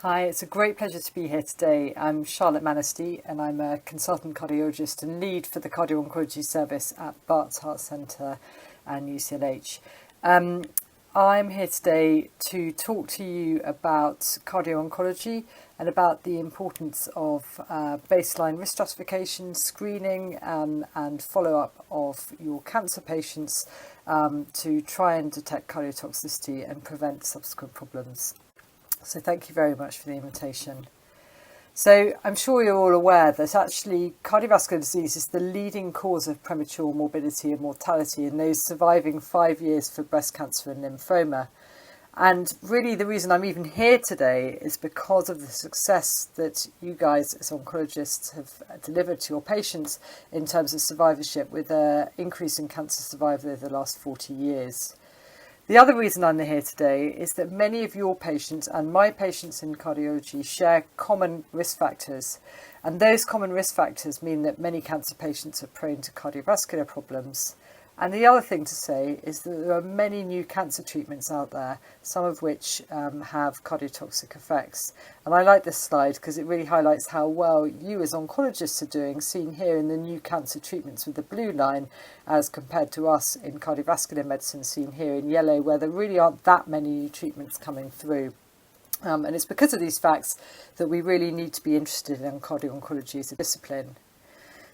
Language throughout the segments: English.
Hi, it's a great pleasure to be here today. I'm Charlotte Manisty and I'm a consultant cardiologist and lead for the Cardio-Oncology service at Barts Heart Centre and UCLH. I'm here today to talk to you about cardio-oncology and about the importance of baseline risk stratification, screening and follow-up of your cancer patients to try and detect cardiotoxicity and prevent subsequent problems. So thank you very much for the invitation. So I'm sure you're all aware that actually cardiovascular disease is the leading cause of premature morbidity and mortality in those surviving 5 years for breast cancer and lymphoma. And really the reason I'm even here today is because of the success that you guys as oncologists have delivered to your patients in terms of survivorship, with an increase in cancer survival over the last 40 years. The other reason I'm here today is that many of your patients and my patients in cardiology share common risk factors, and those common risk factors mean that many cancer patients are prone to cardiovascular problems. And the other thing to say is that there are many new cancer treatments out there, some of which have cardiotoxic effects. And I like this slide because it really highlights how well you as oncologists are doing, seen here in the new cancer treatments with the blue line, as compared to us in cardiovascular medicine, seen here in yellow, where there really aren't that many new treatments coming through. And it's because of these facts that we really need to be interested in cardio-oncology as a discipline.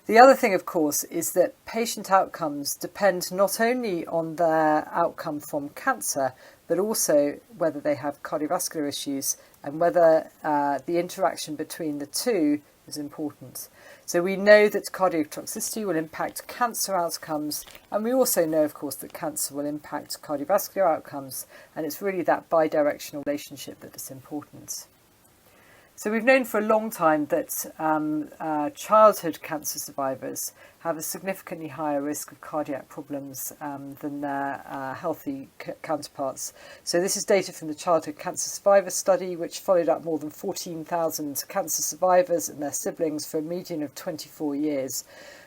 The other thing, of course, is that patient outcomes depend not only on their outcome from cancer, but also whether they have cardiovascular issues and whether the interaction between the two is important. So we know that cardiotoxicity will impact cancer outcomes, and we also know, of course, that cancer will impact cardiovascular outcomes, and it's really that bidirectional relationship that is important. So we've known for a long time that childhood cancer survivors have a significantly higher risk of cardiac problems than their healthy counterparts. So this is data from the Childhood Cancer Survivor Study, which followed up more than 14,000 cancer survivors and their siblings for a median of 24 years.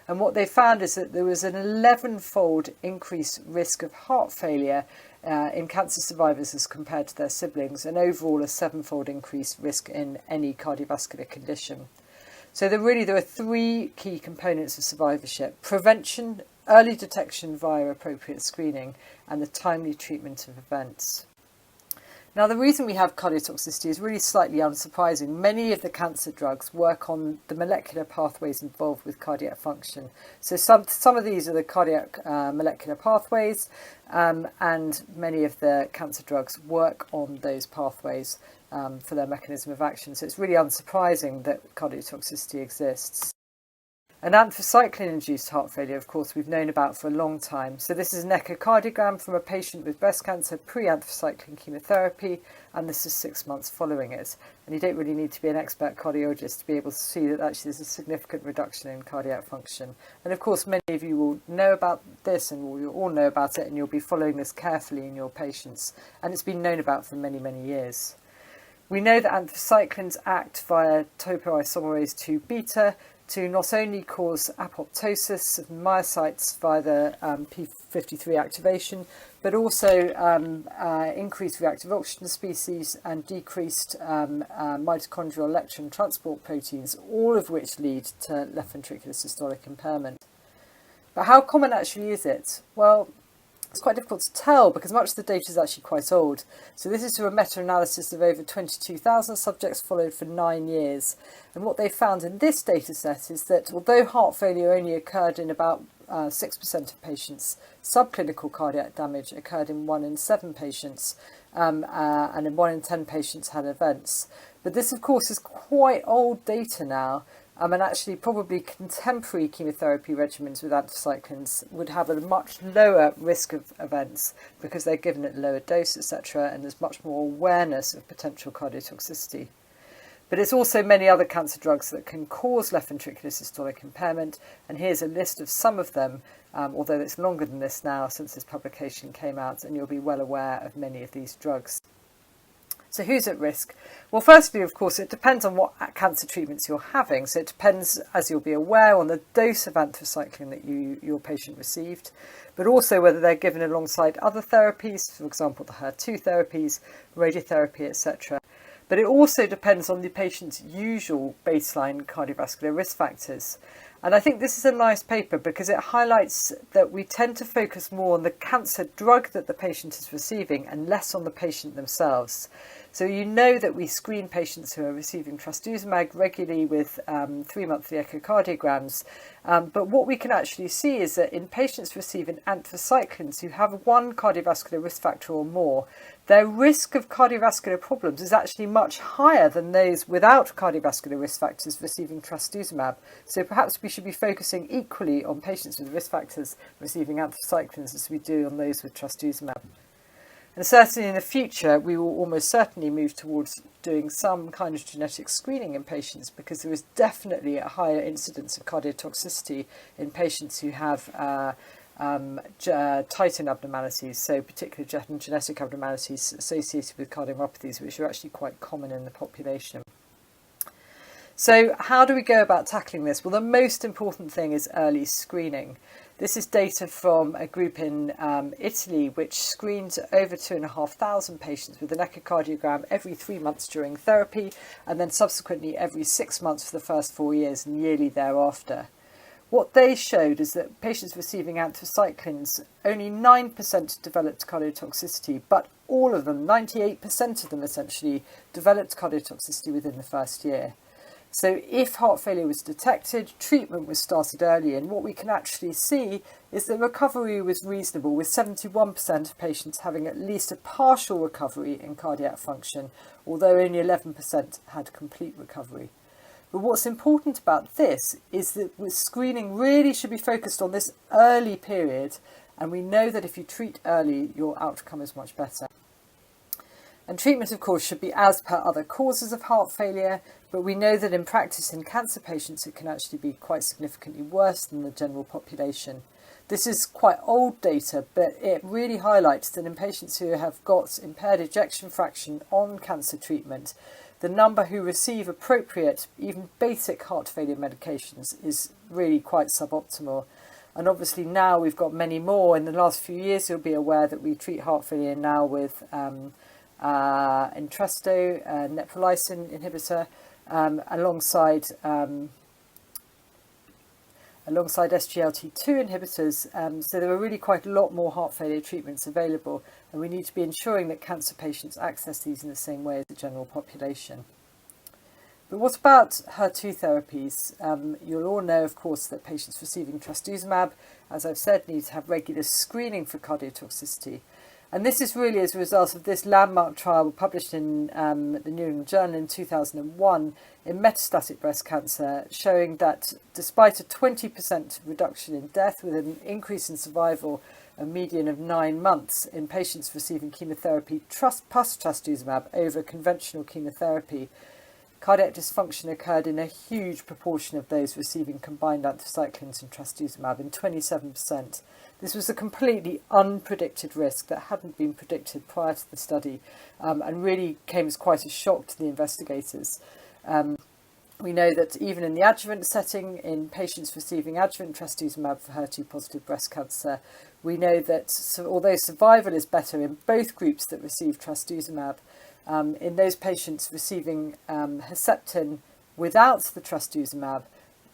And what they found is that there was an 11-fold increased risk of heart failure in cancer survivors as compared to their siblings, and overall a 7-fold increased risk in any cardiovascular condition. So there are three key components of survivorship: prevention, early detection via appropriate screening, and the timely treatment of events. Now, the reason we have cardiotoxicity is really slightly unsurprising. Many of the cancer drugs work on the molecular pathways involved with cardiac function. So some of these are the cardiac molecular pathways, and many of the cancer drugs work on those pathways for their mechanism of action. So it's really unsurprising that cardiotoxicity exists. An anthracycline-induced heart failure, of course, we've known about for a long time. So this is an echocardiogram from a patient with breast cancer pre-anthracycline chemotherapy, and this is 6 months following it. And you don't really need to be an expert cardiologist to be able to see that actually there's a significant reduction in cardiac function. And of course, many of you will know about this, and you'll all know about it, and you'll be following this carefully in your patients. And it's been known about for many, many years. We know that anthracyclines act via topoisomerase 2 beta to not only cause apoptosis of myocytes via the p53 activation, but also increased reactive oxygen species and decreased mitochondrial electron transport proteins, all of which lead to left ventricular systolic impairment. But how common actually is it? Well, it's quite difficult to tell because much of the data is actually quite old. So this is through a meta-analysis of over 22,000 subjects followed for 9 years. And what they found in this data set is that although heart failure only occurred in about 6% of patients, subclinical cardiac damage occurred in 1 in 7 patients, and in 1 in 10 patients had events. But this, of course, is quite old data now. And actually probably contemporary chemotherapy regimens with anthracyclines would have a much lower risk of events because they're given at lower dose, etc., and there's much more awareness of potential cardiotoxicity. But it's also many other cancer drugs that can cause left ventricular systolic impairment, and here's a list of some of them, although it's longer than this now since this publication came out, and you'll be well aware of many of these drugs. So who's at risk? Well, firstly, of course, it depends on what cancer treatments you're having. So it depends, as you'll be aware, on the dose of anthracycline that your patient received, but also whether they're given alongside other therapies, for example, the HER2 therapies, radiotherapy, etc. But it also depends on the patient's usual baseline cardiovascular risk factors. And I think this is a nice paper because it highlights that we tend to focus more on the cancer drug that the patient is receiving and less on the patient themselves. So you know that we screen patients who are receiving trastuzumab regularly with 3-monthly echocardiograms. But what we can actually see is that in patients receiving anthracyclines who have one cardiovascular risk factor or more, their risk of cardiovascular problems is actually much higher than those without cardiovascular risk factors receiving trastuzumab. So perhaps we should be focusing equally on patients with risk factors receiving anthracyclines as we do on those with trastuzumab. And certainly in the future, we will almost certainly move towards doing some kind of genetic screening in patients, because there is definitely a higher incidence of cardiotoxicity in patients who have titin abnormalities, so particularly genetic abnormalities associated with cardiomyopathies, which are actually quite common in the population. So how do we go about tackling this? Well, the most important thing is early screening. This is data from a group in Italy which screens over 2,500 patients with an echocardiogram every 3 months during therapy, and then subsequently every 6 months for the first 4 years and yearly thereafter. What they showed is that patients receiving anthracyclines, only 9% developed cardiotoxicity, but all of them, 98% of them essentially, developed cardiotoxicity within the first year. So if heart failure was detected, treatment was started early, and what we can actually see is that recovery was reasonable, with 71% of patients having at least a partial recovery in cardiac function, although only 11% had complete recovery. But what's important about this is that with screening really should be focused on this early period, and we know that if you treat early, your outcome is much better. And treatment, of course, should be as per other causes of heart failure, but we know that in practice in cancer patients it can actually be quite significantly worse than the general population. This is quite old data, but it really highlights that in patients who have got impaired ejection fraction on cancer treatment, the number who receive appropriate, even basic heart failure medications is really quite suboptimal. And obviously now we've got many more. In the last few years, you'll be aware that we treat heart failure now with Entresto, neprilysin inhibitor, alongside SGLT2 inhibitors. So there are really quite a lot more heart failure treatments available, and we need to be ensuring that cancer patients access these in the same way as the general population. But what about HER2 therapies? You'll all know, of course, that patients receiving trastuzumab, as I've said, need to have regular screening for cardiotoxicity. And this is really as a result of this landmark trial published in the New England Journal in 2001 in metastatic breast cancer, showing that despite a 20% reduction in death with an increase in survival, a median of 9 months in patients receiving chemotherapy plus trastuzumab over conventional chemotherapy, cardiac dysfunction occurred in a huge proportion of those receiving combined anthracyclines and trastuzumab, in 27%. This was a completely unpredicted risk that hadn't been predicted prior to the study, and really came as quite a shock to the investigators. We know that even in the adjuvant setting, in patients receiving adjuvant trastuzumab for HER2-positive breast cancer, we know that although survival is better in both groups that receive trastuzumab, in those patients receiving Herceptin without the trastuzumab,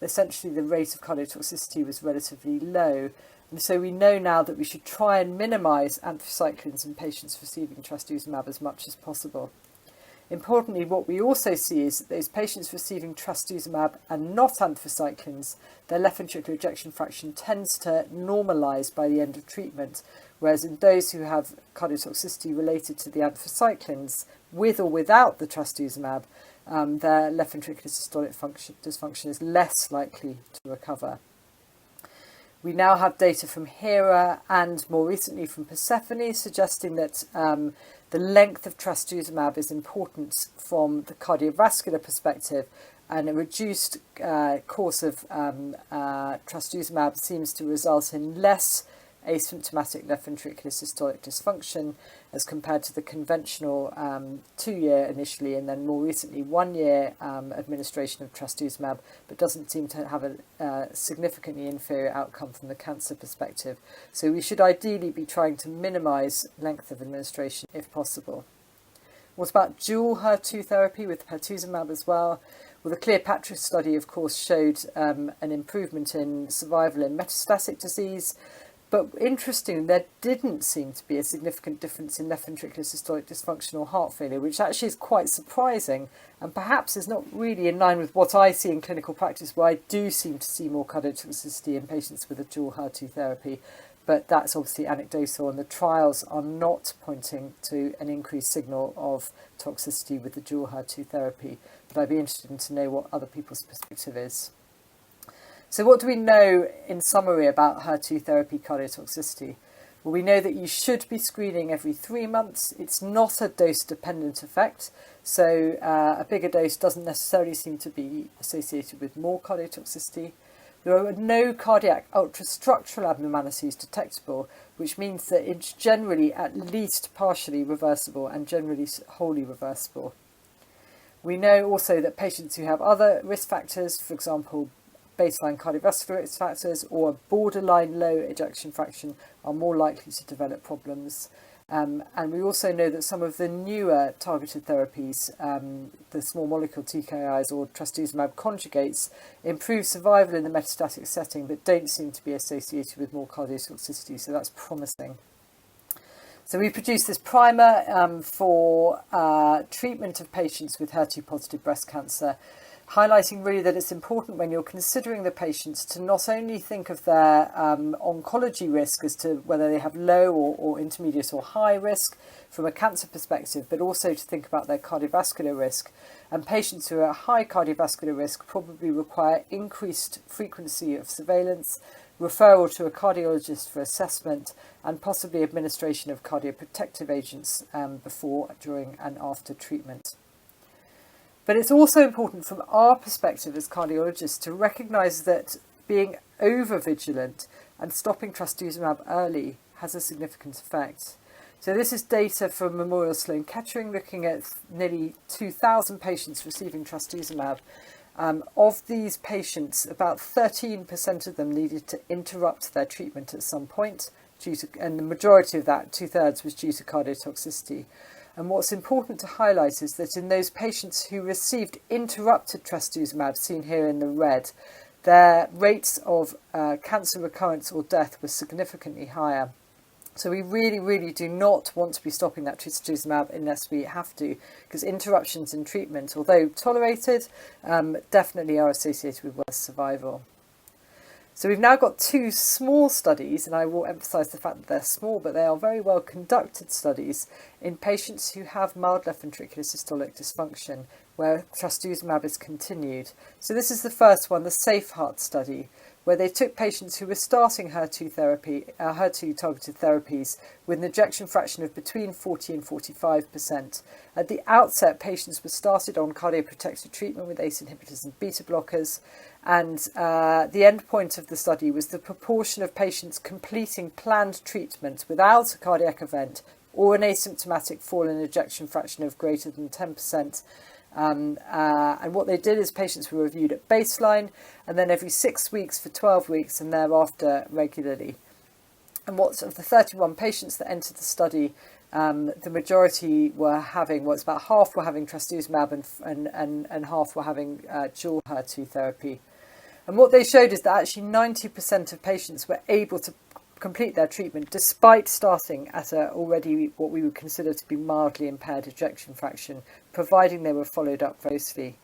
essentially the rate of cardiotoxicity was relatively low. And so we know now that we should try and minimise anthracyclines in patients receiving trastuzumab as much as possible. Importantly, what we also see is that those patients receiving trastuzumab and not anthracyclines, their left ventricular ejection fraction tends to normalise by the end of treatment, whereas in those who have cardiotoxicity related to the anthracyclines, with or without the trastuzumab, their left ventricular systolic dysfunction is less likely to recover. We now have data from HERA and more recently from Persephone suggesting that the length of trastuzumab is important from the cardiovascular perspective, and a reduced course of trastuzumab seems to result in less asymptomatic left ventricular systolic dysfunction as compared to the conventional 2-year initially and then more recently 1-year administration of trastuzumab, but doesn't seem to have a significantly inferior outcome from the cancer perspective. So we should ideally be trying to minimise length of administration if possible. What about dual HER2 therapy with pertuzumab as well? Well, the Cleopatra study, of course, showed an improvement in survival in metastatic disease. But interestingly, there didn't seem to be a significant difference in left ventricular systolic dysfunction or heart failure, which actually is quite surprising and perhaps is not really in line with what I see in clinical practice, where I do seem to see more cardiotoxicity in patients with a dual HER2 therapy. But that's obviously anecdotal, and the trials are not pointing to an increased signal of toxicity with the dual HER2 therapy. But I'd be interested to know what other people's perspective is. So what do we know in summary about HER2 therapy cardiotoxicity? Well, we know that you should be screening every 3 months. It's not a dose-dependent effect, so a bigger dose doesn't necessarily seem to be associated with more cardiotoxicity. There are no cardiac ultrastructural abnormalities detectable, which means that it's generally at least partially reversible and generally wholly reversible. We know also that patients who have other risk factors, for example, baseline cardiovascular risk factors or a borderline low ejection fraction, are more likely to develop problems. And we also know that some of the newer targeted therapies, the small molecule TKIs or trastuzumab conjugates, improve survival in the metastatic setting but don't seem to be associated with more cardiotoxicity, so that's promising. So we produced this primer for treatment of patients with HER2-positive breast cancer, highlighting really that it's important when you're considering the patients to not only think of their oncology risk as to whether they have low or intermediate or high risk from a cancer perspective, but also to think about their cardiovascular risk. And patients who are at high cardiovascular risk probably require increased frequency of surveillance, referral to a cardiologist for assessment, and possibly administration of cardioprotective agents before, during and after treatment. But it's also important from our perspective as cardiologists to recognise that being over-vigilant and stopping trastuzumab early has a significant effect. So this is data from Memorial Sloan Kettering looking at nearly 2,000 patients receiving trastuzumab. Of these patients, about 13% of them needed to interrupt their treatment at some point, and the majority of that, 2/3, was due to cardiotoxicity. And what's important to highlight is that in those patients who received interrupted trastuzumab, seen here in the red, their rates of cancer recurrence or death were significantly higher. So we really, really do not want to be stopping that trastuzumab unless we have to, because interruptions in treatment, although tolerated, definitely are associated with worse survival. So we've now got 2 small studies, and I will emphasise the fact that they're small, but they are very well conducted studies in patients who have mild left ventricular systolic dysfunction, where trastuzumab is continued. So this is the first one, the Safe Heart study, where they took patients who were starting HER2 therapy, HER2-targeted therapies, with an ejection fraction of between 40 and 45%. At the outset, patients were started on cardioprotective treatment with ACE inhibitors and beta blockers, and the end point of the study was the proportion of patients completing planned treatment without a cardiac event or an asymptomatic fall in ejection fraction of greater than 10%. And what they did is patients were reviewed at baseline and then every 6 weeks for 12 weeks and thereafter regularly. And what's of the 31 patients that entered the study, the majority were having, well, it's about half were having trastuzumab and half were having dual HER2 therapy. And what they showed is that actually 90% of patients were able to complete their treatment despite starting at a already what we would consider to be mildly impaired ejection fraction, providing they were followed up closely.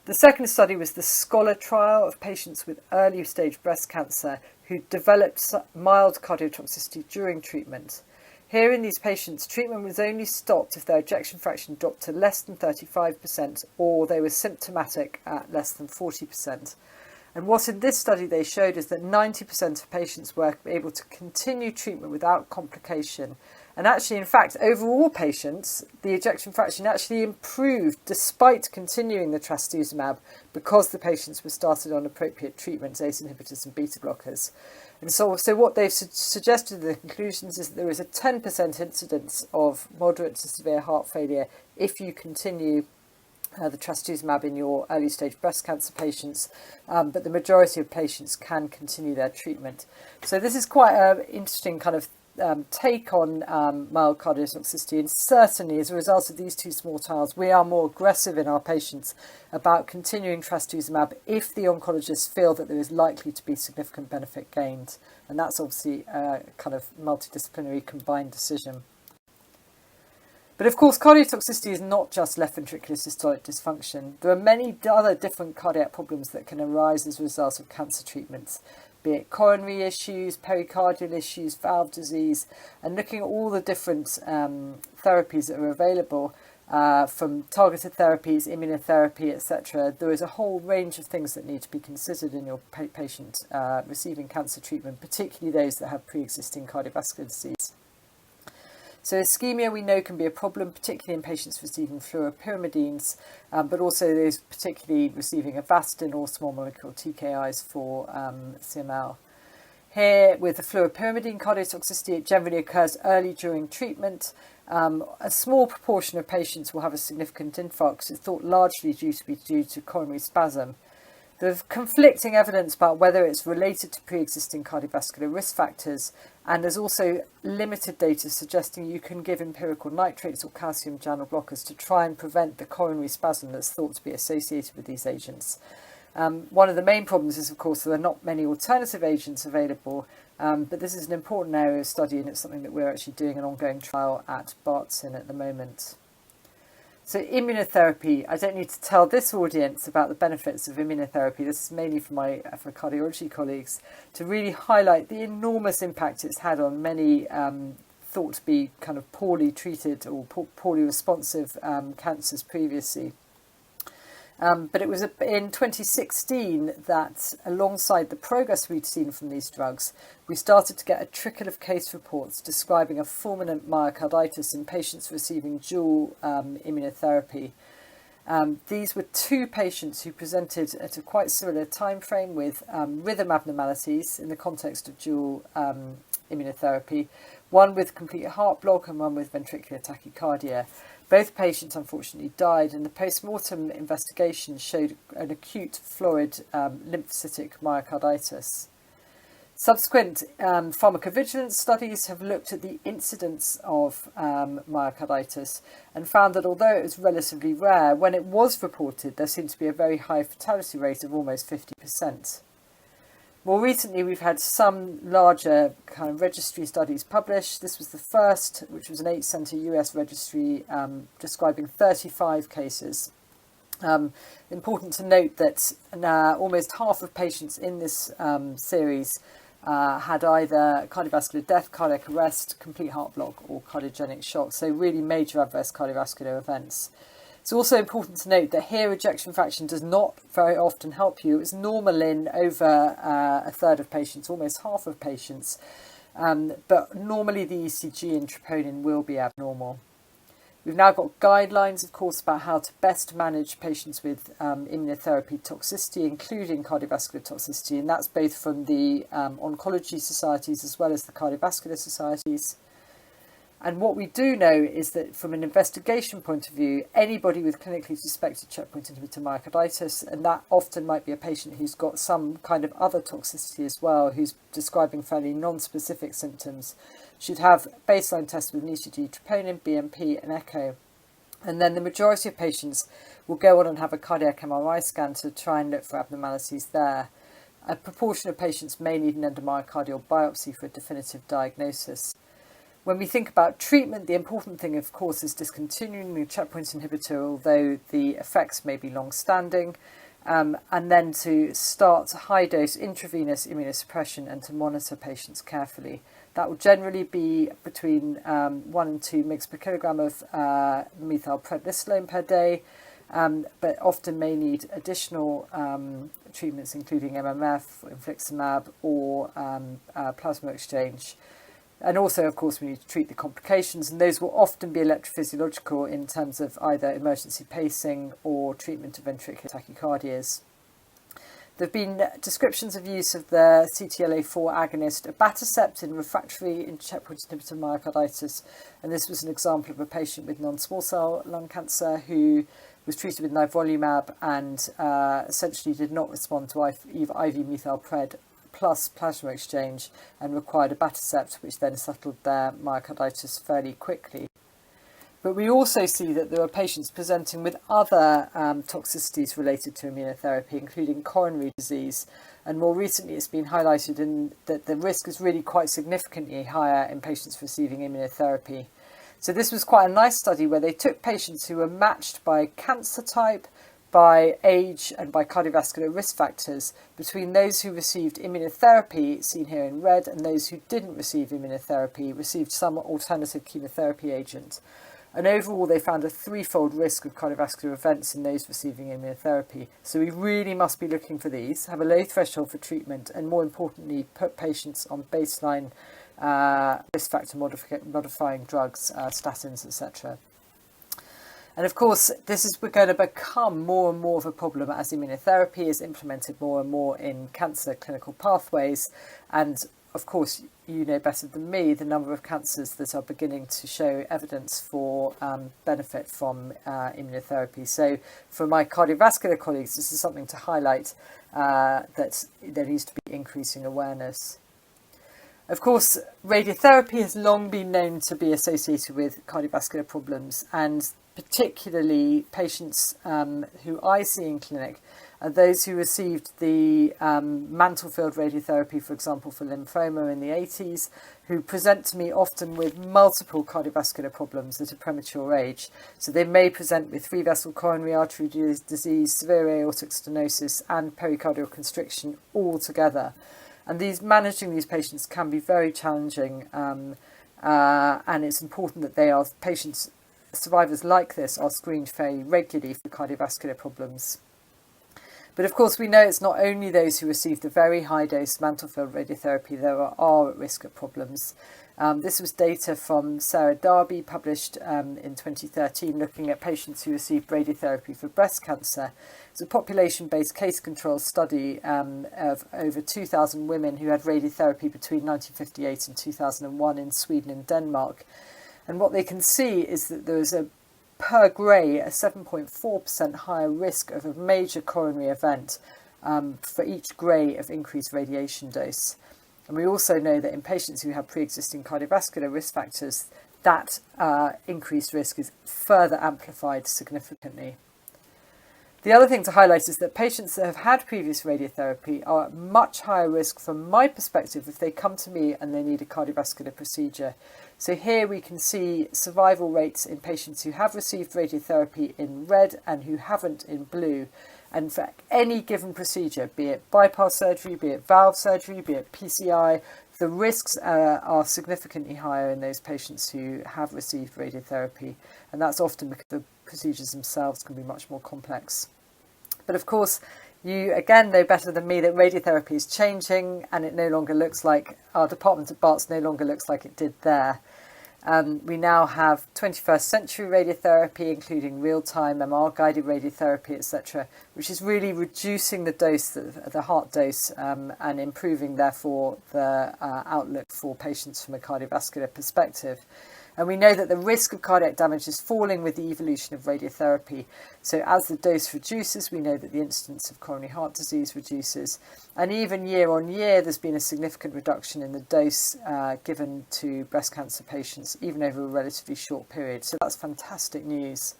The second study was the SCHOLAR trial of patients with early stage breast cancer who developed mild cardiotoxicity during treatment. Here in these patients, treatment was only stopped if their ejection fraction dropped to less than 35% or they were symptomatic at less than 40%. And what in this study they showed is that 90% of patients were able to continue treatment without complication. And actually, in fact, overall patients, the ejection fraction actually improved despite continuing the trastuzumab because the patients were started on appropriate treatments, ACE inhibitors and beta blockers. And so what they've suggested in the conclusions is that there is a 10% incidence of moderate to severe heart failure if you continue the trastuzumab in your early stage breast cancer patients, but the majority of patients can continue their treatment. So this is quite an interesting kind of take on mild cardiotoxicity, and certainly as a result of these two small trials, we are more aggressive in our patients about continuing trastuzumab if the oncologists feel that there is likely to be significant benefit gained. And that's obviously a kind of multidisciplinary combined decision. But of course, cardiotoxicity is not just left ventricular systolic dysfunction. There are many other different cardiac problems that can arise as a result of cancer treatments, be it coronary issues, pericardial issues, valve disease, and looking at all the different therapies that are available, from targeted therapies, immunotherapy, etc. There is a whole range of things that need to be considered in your patient receiving cancer treatment, particularly those that have pre-existing cardiovascular disease. So ischemia we know can be a problem, particularly in patients receiving fluoropyrimidines, but also those particularly receiving Avastin or small molecule TKIs for CML. Here, with the fluoropyrimidine cardiotoxicity, it generally occurs early during treatment. A small proportion of patients will have a significant infarct. It's thought largely due to coronary spasm. There's conflicting evidence about whether it's related to pre-existing cardiovascular risk factors, and there's also limited data suggesting you can give empirical nitrates or calcium channel blockers to try and prevent the coronary spasm that's thought to be associated with these agents. One of the main problems is, of course, there are not many alternative agents available, but this is an important area of study, and it's something that we're actually doing an ongoing trial at Barts at the moment. So immunotherapy, I don't need to tell this audience about the benefits of immunotherapy. This is mainly for my cardiology colleagues, to really highlight the enormous impact it's had on many thought to be kind of poorly treated or poorly responsive cancers previously. But it was in 2016 that, alongside the progress we'd seen from these drugs, we started to get a trickle of case reports describing a fulminant myocarditis in patients receiving dual immunotherapy. These were two patients who presented at a quite similar time frame with rhythm abnormalities in the context of dual immunotherapy, one with complete heart block and one with ventricular tachycardia. Both patients unfortunately died, and the post-mortem investigation showed an acute florid lymphocytic myocarditis. Subsequent pharmacovigilance studies have looked at the incidence of myocarditis and found that although it was relatively rare, when it was reported, there seemed to be a very high fatality rate of almost 50%. More recently, we've had some larger kind of registry studies published. This was the first, which was an 8-centre US registry describing 35 cases. Important to note that almost half of patients in this series had either cardiovascular death, cardiac arrest, complete heart block, or cardiogenic shock, so really major adverse cardiovascular events. It's also important to note that here ejection fraction does not very often help you. It's normal in over a third of patients, almost half of patients, but normally the ECG and troponin will be abnormal. We've now got guidelines, of course, about how to best manage patients with immunotherapy toxicity, including cardiovascular toxicity, and that's both from the oncology societies as well as the cardiovascular societies. And what we do know is that from an investigation point of view, anybody with clinically suspected checkpoint inhibitor myocarditis, and that often might be a patient who's got some kind of other toxicity as well, who's describing fairly non-specific symptoms, should have baseline tests with an ECG, troponin, BMP and echo. And then the majority of patients will go on and have a cardiac MRI scan to try and look for abnormalities there. A proportion of patients may need an endomyocardial biopsy for a definitive diagnosis. When we think about treatment, the important thing, of course, is discontinuing the checkpoint inhibitor, although the effects may be long-standing, and then to start high-dose intravenous immunosuppression and to monitor patients carefully. That will generally be between 1 and 2 mg per kilogram of methylprednisolone per day, but often may need additional treatments, including MMF, infliximab, or plasma exchange. And also, of course, we need to treat the complications, and those will often be electrophysiological in terms of either emergency pacing or treatment of ventricular tachycardias. There have been descriptions of use of the CTLA-4 agonist abatacept in refractory checkpoint inhibitor myocarditis, and this was an example of a patient with non-small cell lung cancer who was treated with nivolumab and essentially did not respond to IV methylpred plus plasma exchange and required abatacept, which then settled their myocarditis fairly quickly. But we also see that there are patients presenting with other toxicities related to immunotherapy, including coronary disease. And more recently, it's been highlighted that the risk is really quite significantly higher in patients receiving immunotherapy. So this was quite a nice study where they took patients who were matched by cancer type, by age and by cardiovascular risk factors between those who received immunotherapy, seen here in red, and those who didn't receive immunotherapy, received some alternative chemotherapy agent. And overall, they found a threefold risk of cardiovascular events in those receiving immunotherapy. So we really must be looking for these, have a low threshold for treatment, and more importantly, put patients on baseline risk factor modifying drugs, statins, etc. And of course, this is going to become more and more of a problem as immunotherapy is implemented more and more in cancer clinical pathways. And of course, you know better than me the number of cancers that are beginning to show evidence for benefit from immunotherapy. So for my cardiovascular colleagues, this is something to highlight, that there needs to be increasing awareness. Of course, radiotherapy has long been known to be associated with cardiovascular problems, and particularly patients who I see in clinic are those who received the mantle-filled radiotherapy, for example, for lymphoma in the 80s, who present to me often with multiple cardiovascular problems at a premature age. So they may present with three-vessel coronary artery disease, severe aortic stenosis, and pericardial constriction all together. And managing these patients can be very challenging, and it's important that survivors like this are screened very regularly for cardiovascular problems. But of course, we know it's not only those who receive the very high dose mantle-filled radiotherapy that are at risk of problems. This was data from Sarah Darby, published in 2013, looking at patients who received radiotherapy for breast cancer. It's a population-based case control study of over 2,000 women who had radiotherapy between 1958 and 2001 in Sweden and Denmark. And what they can see is that there is per grey, a 7.4% higher risk of a major coronary event for each grey of increased radiation dose. And we also know that in patients who have pre-existing cardiovascular risk factors, that increased risk is further amplified significantly. The other thing to highlight is that patients that have had previous radiotherapy are at much higher risk from my perspective if they come to me and they need a cardiovascular procedure. So here we can see survival rates in patients who have received radiotherapy in red and who haven't in blue. And for any given procedure, be it bypass surgery, be it valve surgery, be it PCI, the risks are significantly higher in those patients who have received radiotherapy. And that's often because the procedures themselves can be much more complex. But of course, you again know better than me that radiotherapy is changing, and it no longer looks like, our department at Barts no longer looks like it did there. We now have 21st century radiotherapy, including real-time MR-guided radiotherapy, etc., which is really reducing the dose, the heart dose, and improving, therefore, the outlook for patients from a cardiovascular perspective. And we know that the risk of cardiac damage is falling with the evolution of radiotherapy. So as the dose reduces, we know that the incidence of coronary heart disease reduces. And even year on year, there's been a significant reduction in the dose given to breast cancer patients, even over a relatively short period. So that's fantastic news.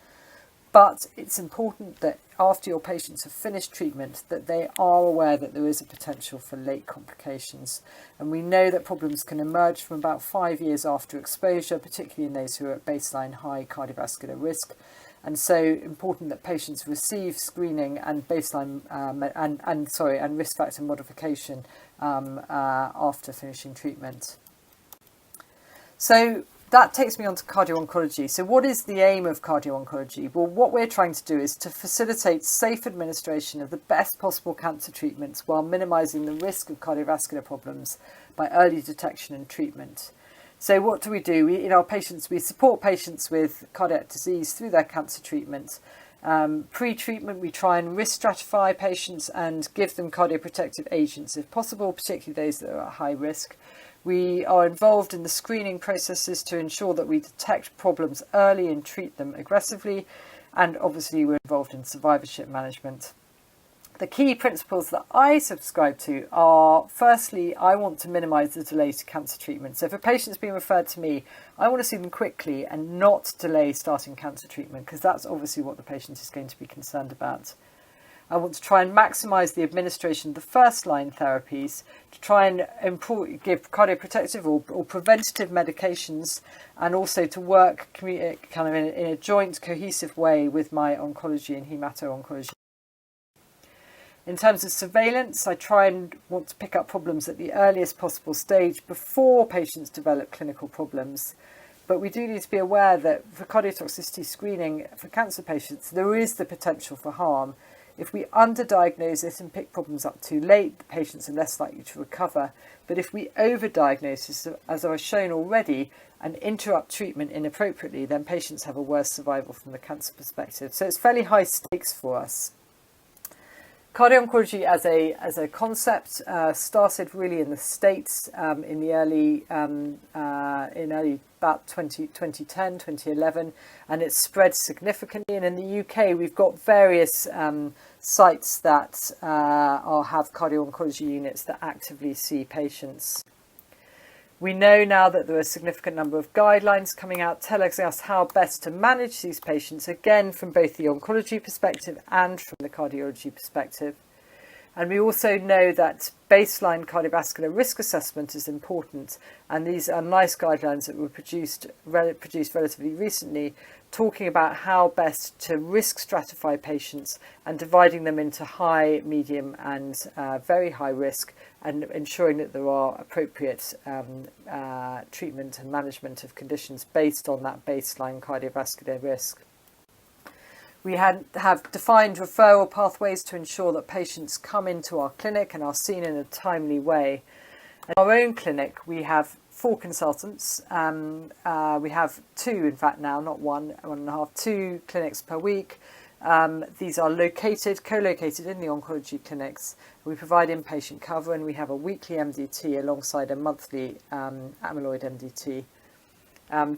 But it's important that after your patients have finished treatment, that they are aware that there is a potential for late complications. And we know that problems can emerge from about 5 years after exposure, particularly in those who are at baseline high cardiovascular risk. And so important that patients receive screening and baseline and risk factor modification after finishing treatment. So that takes me on to cardio-oncology. So what is the aim of cardio-oncology? Well, what we're trying to do is to facilitate safe administration of the best possible cancer treatments while minimising the risk of cardiovascular problems by early detection and treatment. So what do? We support patients with cardiac disease through their cancer treatment. Pre-treatment, we try and risk stratify patients and give them cardioprotective agents if possible, particularly those that are at high risk. We are involved in the screening processes to ensure that we detect problems early and treat them aggressively. And obviously we're involved in survivorship management. The key principles that I subscribe to are, firstly, I want to minimise the delay to cancer treatment. So if a patient's been referred to me, I want to see them quickly and not delay starting cancer treatment, because that's obviously what the patient is going to be concerned about. I want to try and maximise the administration of the first-line therapies to try and give cardioprotective or preventative medications, and also to work kind of in a joint, cohesive way with my oncology and hemato-oncology. In terms of surveillance, I try and want to pick up problems at the earliest possible stage before patients develop clinical problems. But we do need to be aware that for cardiotoxicity screening for cancer patients, there is the potential for harm. If we underdiagnose it and pick problems up too late, the patients are less likely to recover. But if we overdiagnose this, as I've shown already, and interrupt treatment inappropriately, then patients have a worse survival from the cancer perspective. So it's fairly high stakes for us. Cardio-oncology as a concept started really in the States in early about 2010, 2011, and it's spread significantly. And in the UK, we've got various sites that have cardio-oncology units that actively see patients. We know now that there are a significant number of guidelines coming out telling us how best to manage these patients, again from both the oncology perspective and from the cardiology perspective. And we also know that baseline cardiovascular risk assessment is important, and these are nice guidelines that were produced relatively recently, talking about how best to risk stratify patients and dividing them into high, medium and very high risk, and ensuring that there are appropriate treatment and management of conditions based on that baseline cardiovascular risk. We have defined referral pathways to ensure that patients come into our clinic and are seen in a timely way. In our own clinic, we have 4 consultants. We have 2, in fact, now, not 1.5, 2 clinics per week. These are co-located in the oncology clinics. We provide inpatient cover, and we have a weekly MDT alongside a monthly amyloid MDT.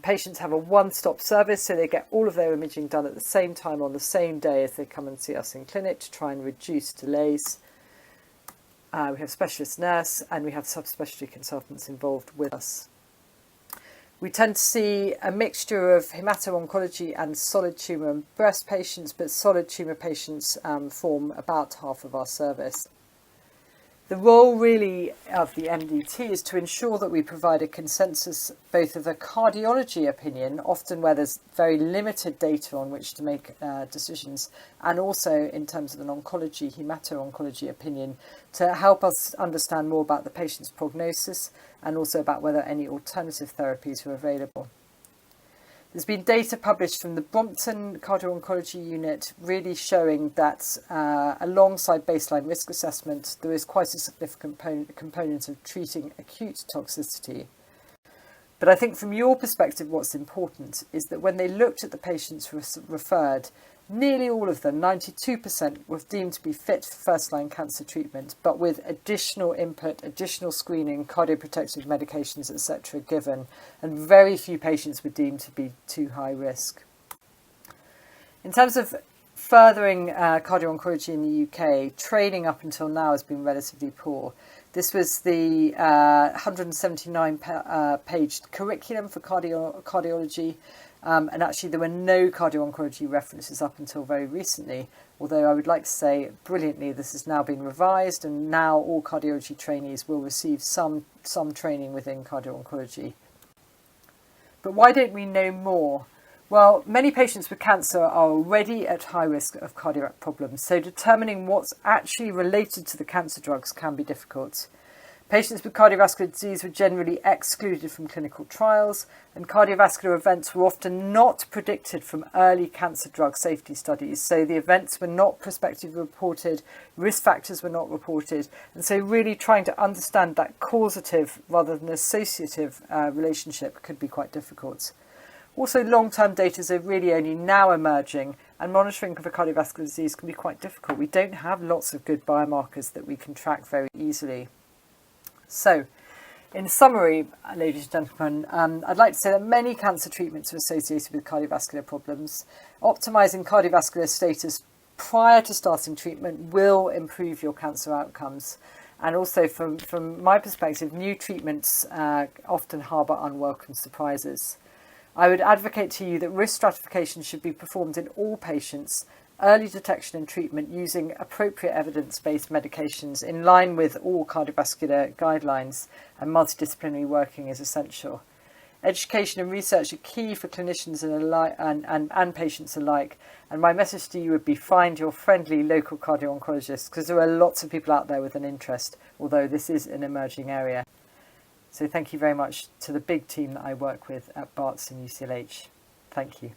Patients have a one-stop service, so they get all of their imaging done at the same time on the same day as they come and see us in clinic to try and reduce delays. We have a specialist nurse, and we have subspecialty consultants involved with us. We tend to see a mixture of hemato-oncology and solid tumour and breast patients, but solid tumour patients form about half of our service. The role really of the MDT is to ensure that we provide a consensus both of a cardiology opinion, often where there's very limited data on which to make decisions, and also in terms of an oncology, hemato-oncology opinion, to help us understand more about the patient's prognosis and also about whether any alternative therapies are available. There's been data published from the Brompton Cardio-Oncology unit really showing that alongside baseline risk assessment, there is quite a significant component of treating acute toxicity. But I think from your perspective, what's important is that when they looked at the patients referred, nearly all of them, 92%, were deemed to be fit for first-line cancer treatment, but with additional input, additional screening, cardioprotective medications, etc. given, and very few patients were deemed to be too high risk. In terms of furthering cardio-oncology in the UK, training up until now has been relatively poor. This was the 179-page curriculum for cardiology. And actually there were no cardio-oncology references up until very recently, although I would like to say brilliantly this has now been revised, and now all cardiology trainees will receive some training within cardio-oncology. But why don't we know more? Well, many patients with cancer are already at high risk of cardiac problems, so determining what's actually related to the cancer drugs can be difficult. Patients with cardiovascular disease were generally excluded from clinical trials, and cardiovascular events were often not predicted from early cancer drug safety studies. So the events were not prospectively reported, risk factors were not reported, and so really trying to understand that causative rather than associative relationship could be quite difficult. Also, long-term data are really only now emerging, and monitoring for cardiovascular disease can be quite difficult. We don't have lots of good biomarkers that we can track very easily. So, in summary, ladies and gentlemen, I'd like to say that many cancer treatments are associated with cardiovascular problems. Optimising cardiovascular status prior to starting treatment will improve your cancer outcomes. And also from my perspective, new treatments often harbour unwelcome surprises. I would advocate to you that risk stratification should be performed in all patients, early detection and treatment using appropriate evidence-based medications in line with all cardiovascular guidelines, and multidisciplinary working is essential. Education and research are key for clinicians and patients alike. And my message to you would be find your friendly local cardio-oncologist, because there are lots of people out there with an interest, although this is an emerging area. So thank you very much to the big team that I work with at Barts and UCLH. Thank you.